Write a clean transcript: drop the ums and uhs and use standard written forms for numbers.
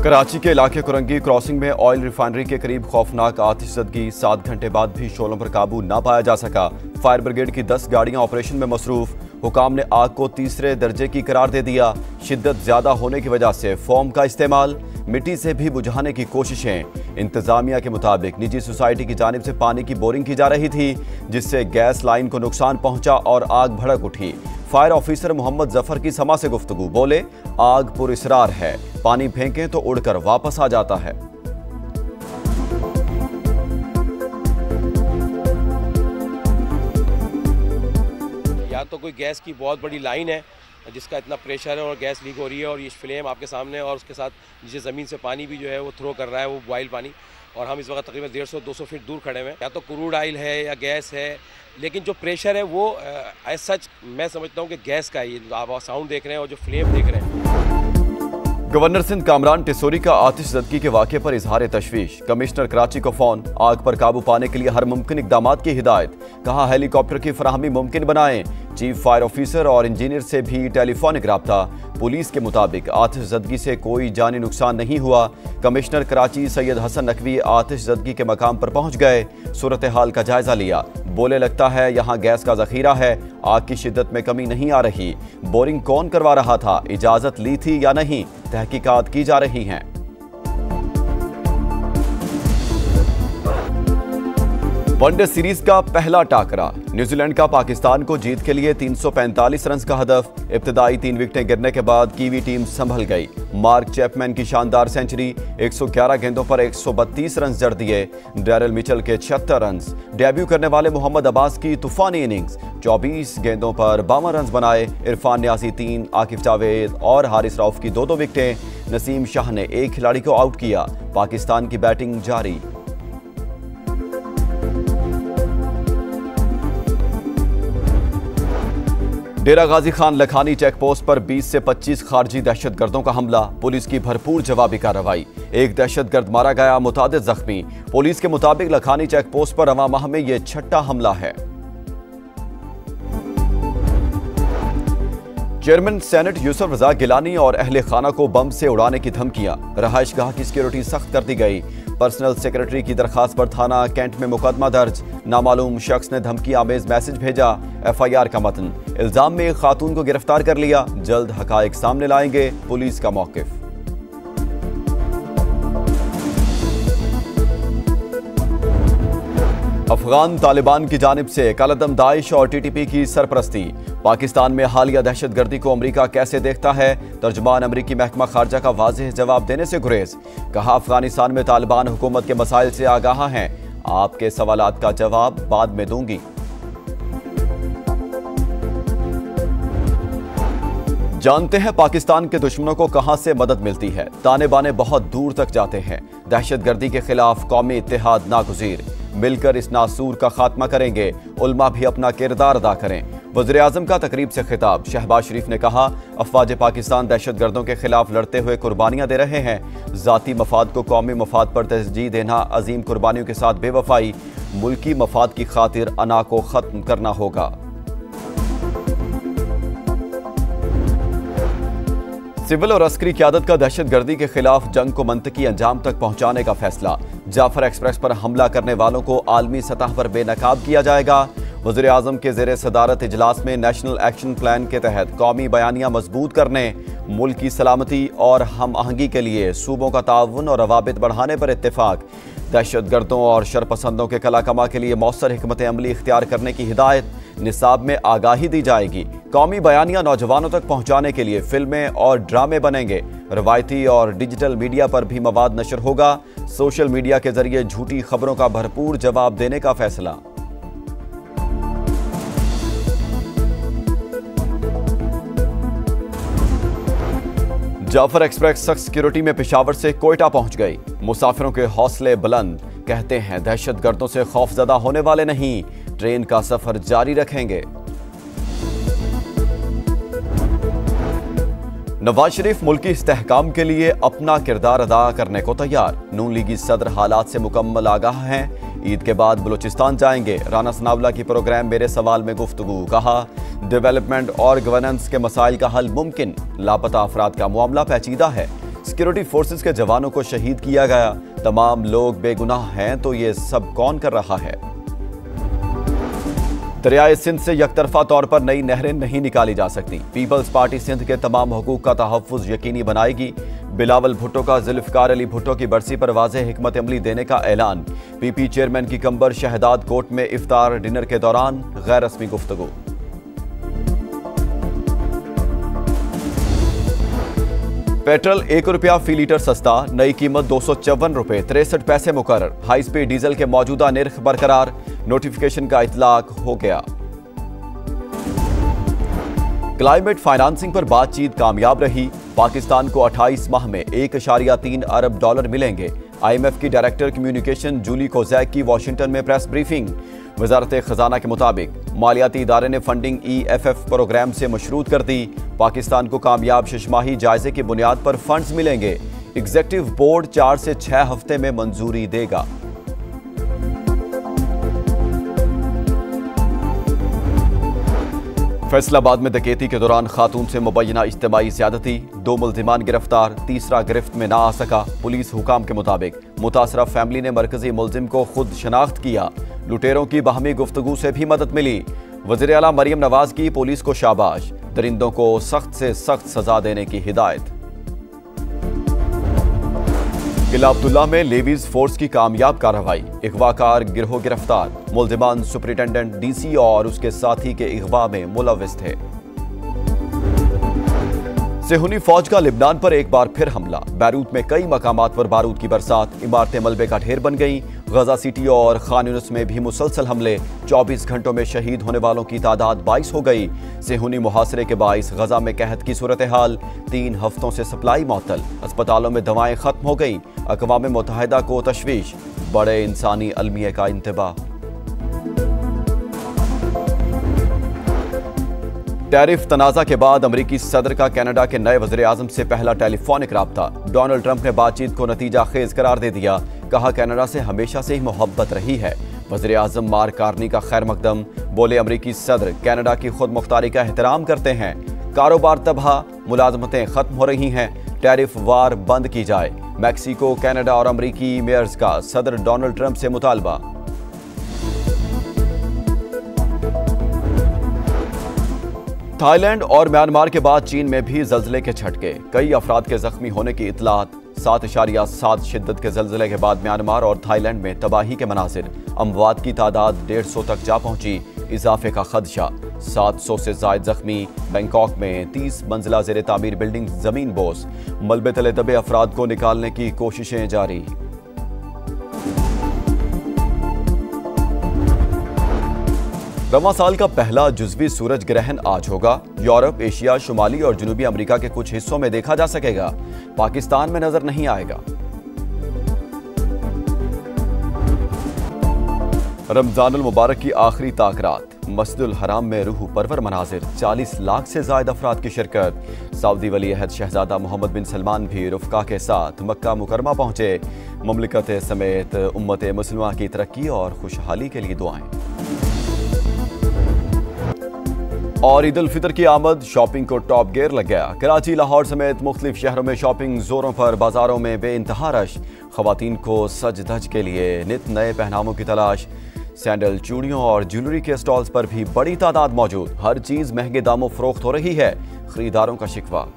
कराची के इलाके कुरंगी क्रॉसिंग में ऑयल रिफाइनरी के करीब खौफनाक आतिशज़दगी, 7 घंटे बाद भी शोलों पर काबू न पाया जा सका। फायर ब्रिगेड की 10 गाड़ियां ऑपरेशन में मसरूफ। हुकाम ने आग को तीसरे दर्जे की करार दे दिया। शिद्दत ज्यादा होने की वजह से फोम का इस्तेमाल, मिट्टी से भी बुझाने की कोशिशें। इंतजामिया के मुताबिक निजी सोसाइटी की जानिब से पानी की बोरिंग की जा रही थी, जिससे गैस लाइन को नुकसान पहुंचा और आग भड़क उठी। फायर ऑफिसर मोहम्मद जफर की समा से गुफ्तगू, बोले आग पुरअसरार है, पानी फेंकें तो उड़कर वापस आ जाता है। या तो कोई गैस की बहुत बड़ी लाइन है जिसका इतना प्रेशर है और गैस लीक हो रही है और ये फ्लेम आपके सामने है और उसके साथ नीचे ज़मीन से पानी भी जो है वो थ्रो कर रहा है, वो बॉयल पानी। और हम इस वक्त तकरीबन 150-200 फीट दूर खड़े हुए हैं। या तो क्रूड ऑयल है या गैस है, लेकिन जो प्रेशर है वो एज सच मैं समझता हूँ कि गैस का ही। आप साउंड देख रहे हैं और जो फ्लेम देख रहे हैं। गवर्नर सिंध कामरान टिसोरी का आतिशज़दगी के वाक़े पर इजहार तशवीश। कमिश्नर कराची को फोन, आग पर काबू पाने के लिए हर मुमकिन इक़दामात की हिदायत। कहा हेलीकॉप्टर की फराहमी मुमकिन बनाएं। चीफ फायर ऑफिसर और इंजीनियर से भी टेलीफोनिक राब्ता। पुलिस के मुताबिक आतिशज़दगी से कोई जानी नुकसान नहीं हुआ। कमिश्नर कराची सैयद हसन नकवी आतिशज़दगी के मकाम पर पहुंच गए, सूरत हाल का जायजा लिया। बोले लगता है यहाँ गैस का जखीरा है, आग की शिद्दत में कमी नहीं आ रही। बोरिंग कौन करवा रहा था, इजाजत ली थी या नहीं, तहकीकात की जा रही हैं। वनडे सीरीज का पहला टाकरा, न्यूजीलैंड का पाकिस्तान को जीत के लिए 345 रन का हदफ। इब्तिदाई 3 विकेटें गिरने के बाद कीवी टीम संभल गई। मार्क चैपमैन की शानदार सेंचुरी, 111 गेंदों पर 132 रन जड़ दिए। डैरिल मिचेल के 76 रन। डेब्यू करने वाले मोहम्मद अब्बास की तूफानी इनिंग्स, 24 गेंदों पर 52 रन बनाए। इरफान न्याजी 3, आकिफ जावेद और हारिस रऊफ की 2-2 विकेटें। नसीम शाह ने एक खिलाड़ी को आउट किया। पाकिस्तान की बैटिंग जारी। डेरा गाजी खान लखानी चेक पोस्ट पर 20 से 25 खारजी दहशतगर्दों का हमला। पुलिस की भरपूर जवाबी कार्रवाई। एक दहशतगर्द मारा गया, मुतादिद जख्मी। पुलिस के मुताबिक लखानी चेक पोस्ट पर रवां माह में यह 6ठा हमला है। चेयरमैन सेनेट यूसुफ रजा गिलानी और अहले खाना को बम से उड़ाने की धमकियां। रहायशगाह की सिक्योरिटी सख्त कर दी गई। पर्सनल सेक्रेटरी की दरखास्त पर थाना कैंट में मुकदमा दर्ज। नामालूम शख्स ने धमकी आमेज मैसेज भेजा। FIR का मतन। इल्जाम में एक खातून को गिरफ्तार कर लिया। जल्द हकायक सामने लाएंगे, पुलिस का मौकिफ। अफगान तालिबान की जानिब से कलअदम दाइश और TTP की सरपरस्ती। पाकिस्तान में हालिया दहशतगर्दी को अमरीका कैसे देखता है, तर्जुमान अमरीकी महकमा खारजा का वाज़ेह जवाब देने से गुरेज। कहा अफगानिस्तान में तालिबान हुकूमत के मसाइल से आगाह हैं, आपके सवालात का जवाब बाद में दूंगी। जानते हैं पाकिस्तान के दुश्मनों को कहां से मदद मिलती है। ताने बाने बहुत दूर तक जाते हैं। दहशतगर्दी के खिलाफ कौमी इत्तेहाद नागुज़ीर। मिलकर इस नासूर का खात्मा करेंगे। उलमा भी अपना किरदार अदा करें। वज़ीर आज़म का तकरीब से खिताब। शहबाज शरीफ ने कहा अफवाज पाकिस्तान दहशतगर्दों के खिलाफ लड़ते हुए कुर्बानियां दे रहे हैं। ज़ाती मफाद को कौमी मफाद पर तरजीह देना अजीम कुर्बानियों के साथ बेवफाई। मुल्की मफाद की खातिर अना को खत्म करना होगा। सिविल और अस्करी क़यादत का दहशतगर्दी के खिलाफ जंग को मंतकी अंजाम तक पहुंचाने का फैसला। जाफर एक्सप्रेस पर हमला करने वालों को आलमी सतह पर बेनकाब किया जाएगा। वज़ीर आज़म के ज़ेरे सदारत इजलास में नेशनल एक्शन प्लान के तहत कौमी बयानिया मजबूत करने, मुल्क की सलामती और हम आहंगी के लिए सूबों का ताउन और रवाबित बढ़ाने पर इत्तेफाक। दहशतगर्दों और शरपसंदों के कलाकमा के लिए मौसर हिकमत अमली इख्तियार करने की हिदायत। निसाब में आगाही दी जाएगी। कौमी बयानिया नौजवानों तक पहुंचाने के लिए फिल्में और ड्रामे बनेंगे। रवायती और डिजिटल मीडिया पर भी मवाद नशर होगा। सोशल मीडिया के जरिए झूठी खबरों का भरपूर जवाब देने का फैसला। जाफर एक्सप्रेस सख्त सिक्योरिटी में पेशावर से कोयटा पहुंच गई। मुसाफिरों के हौसले बुलंद। कहते हैं दहशतगर्दों से खौफजदा होने वाले नहीं, ट्रेन का सफर जारी रखेंगे। नवाज शरीफ मुल्की इस्तेहकाम के लिए अपना किरदार अदा करने को तैयार। नून लीगी सदर हालात से मुकम्मल आगाह हैं। ईद के बाद बलूचिस्तान जाएंगे। राना सनावला की प्रोग्राम मेरे सवाल में गुफ्तगू। कहा डेवलपमेंट और गवर्नेंस के मसाइल का हल मुमकिन। लापता अफराद का मामला पेचीदा है। सिक्योरिटी फोर्सेस के जवानों को शहीद किया गया। तमाम लोग बेगुनाह हैं तो ये सब कौन कर रहा है? दरियाए सिंध से यकतरफा तौर पर नई नहरें नहीं निकाली जा सकती। पीपल्स पार्टी सिंध के तमाम हुकूक का तहफ़्फ़ुज़ यकीनी बनाएगी। बिलावल भुट्टो का जुल्फ़िकार अली भुट्टो की बरसी पर वाज़ेह हिकमत अमली देने का ऐलान। पीपी चेयरमैन की कंबर शहदाद कोर्ट में इफ्तार डिनर के दौरान गैर रस्मी गुफ्तगू। पेट्रोल 1 रुपया फी लीटर सस्ता, नई कीमत 254 रुपये 63 पैसे मुकर्रर। हाई स्पीड डीजल के मौजूदा निर्ख बरकरार, नोटिफिकेशन का इतलाक हो गया। क्लाइमेट फाइनेंसिंग पर बातचीत कामयाब रही। पाकिस्तान को 28 माह में $1.3 अरब मिलेंगे। IMF की डायरेक्टर कम्युनिकेशन जूली कोजैक की वाशिंगटन में प्रेस ब्रीफिंग। वजारत खजाना के मुताबिक मालियाती इदारे ने फंडिंग EFF प्रोग्राम से मशरूत कर दी। पाकिस्तान को कामयाब शशमाही जायजे की बुनियाद पर फंड्स मिलेंगे। एग्जीक्यूटिव बोर्ड 4 से 6 हफ्ते में मंजूरी देगा। फैसलाबाद में डकैती के दौरान खातून से मुबैना इज्तिमाई ज़्यादती, 2 मुल्जिमान गिरफ्तार, तीसरा गिरफ्त में ना आ सका। पुलिस हुकाम के मुताबिक मुतासरा फैमिली ने मरकजी मुल्जिम को खुद शनाख्त किया। लुटेरों की बाहमी गुफ्तगू से भी मदद मिली। वज़ीर आला मरियम नवाज की पुलिस को शाबाश, दरिंदों को सख्त से सख्त सजा देने की हिदायत। किला अब्दुल्ला में लेवीज फोर्स की कामयाब कार्रवाई, अगवाकार गिरोह गिरफ्तार। मुल्जिमान सुपरिटेंडेंट DC और उसके साथी के अगवा में मुलव्विस थे। सेहूनी फौज का लिबनान पर एक बार फिर हमला। बैरूत में कई मकामात पर बारूद की बरसात, इमारतें मलबे का ढेर बन गईं। गजा सिटी और खान यूनिस में भी मुसलसल हमले। 24 घंटों में शहीद होने वालों की तादाद 22 हो गई। सेहूनी मुहासरे के बाइस गजा में कहत की सूरत हाल। 3 हफ्तों से सप्लाई मअतल, अस्पतालों में दवाएं खत्म हो गईं। अक़वाम मुत्तहिदा को तशवीश, बड़े इंसानी अलमिये का इंतबाह। टैरिफ तनाज़ा के बाद अमरीकी सदर का कनाडा के नए वज़ीर आज़म से पहला टेलीफोनिक राब्ता। डोनाल्ड ट्रंप ने बातचीत को नतीजा खेज करार दे दिया। कहा कनाडा से हमेशा से ही मोहब्बत रही है। वज़ीर आज़म मार्क कार्नी का खैर मकदम। बोले अमरीकी सदर कनाडा की खुद मुख्तारी का एहतराम करते हैं। कारोबार तबाह, मुलाजमतें खत्म हो रही हैं। टैरिफ वार बंद की जाए। मैक्सिको, कनाडा और अमरीकी मेयर्स का सदर डोनाल्ड ट्रंप से मुतालबा। थाईलैंड और म्यांमार के बाद चीन में भी जल्जले के झटके, कई अफराद के जख्मी होने की इतलात। 7.7 शिद्दत के जल्जले के बाद म्यांमार और थाईलैंड में तबाही के मनाजिर। अमवात की तादाद 150 तक जा पहुंची। इजाफे का खदशा, 700 से जायद जख्मी। बैंकॉक में 30 मंजिला ज़ेर तामीर बिल्डिंग जमीन बोस। मलबे तले दबे अफराद को निकालने की कोशिशें जारी। रवां साल का पहला जुज़वी सूरज ग्रहण आज होगा। यूरोप, एशिया, शुमाली और जनूबी अमेरिका के कुछ हिस्सों में देखा जा सकेगा। पाकिस्तान में नजर नहीं आएगा। रमजानुल मुबारक की आखिरी ताकरात, मस्जिदुल हराम में रूह परवर मनाजिर। 40 लाख से ज्यादा अफराद की शिरकत। सऊदी वली अहद शहजादा मोहम्मद बिन सलमान भी रुफ़का के साथ मक्का मुकरमा पहुंचे। मुमलिकत समेत उम्मत मुस्लिमा की तरक्की और खुशहाली के लिए दुआएं। और ईद उल फितर की आमद, शॉपिंग को टॉप गियर लग गया। कराची, लाहौर समेत मुख्तलिफ शहरों में शॉपिंग जोरों पर। बाजारों में बेइंतहा रश। खवातीन को सज धज के लिए नित नए पहनावों की तलाश। सैंडल, चूड़ियों और ज्वेलरी के स्टॉल्स पर भी बड़ी तादाद मौजूद। हर चीज महंगे दामों फरोख्त हो रही है। खरीदारों का शिकवा।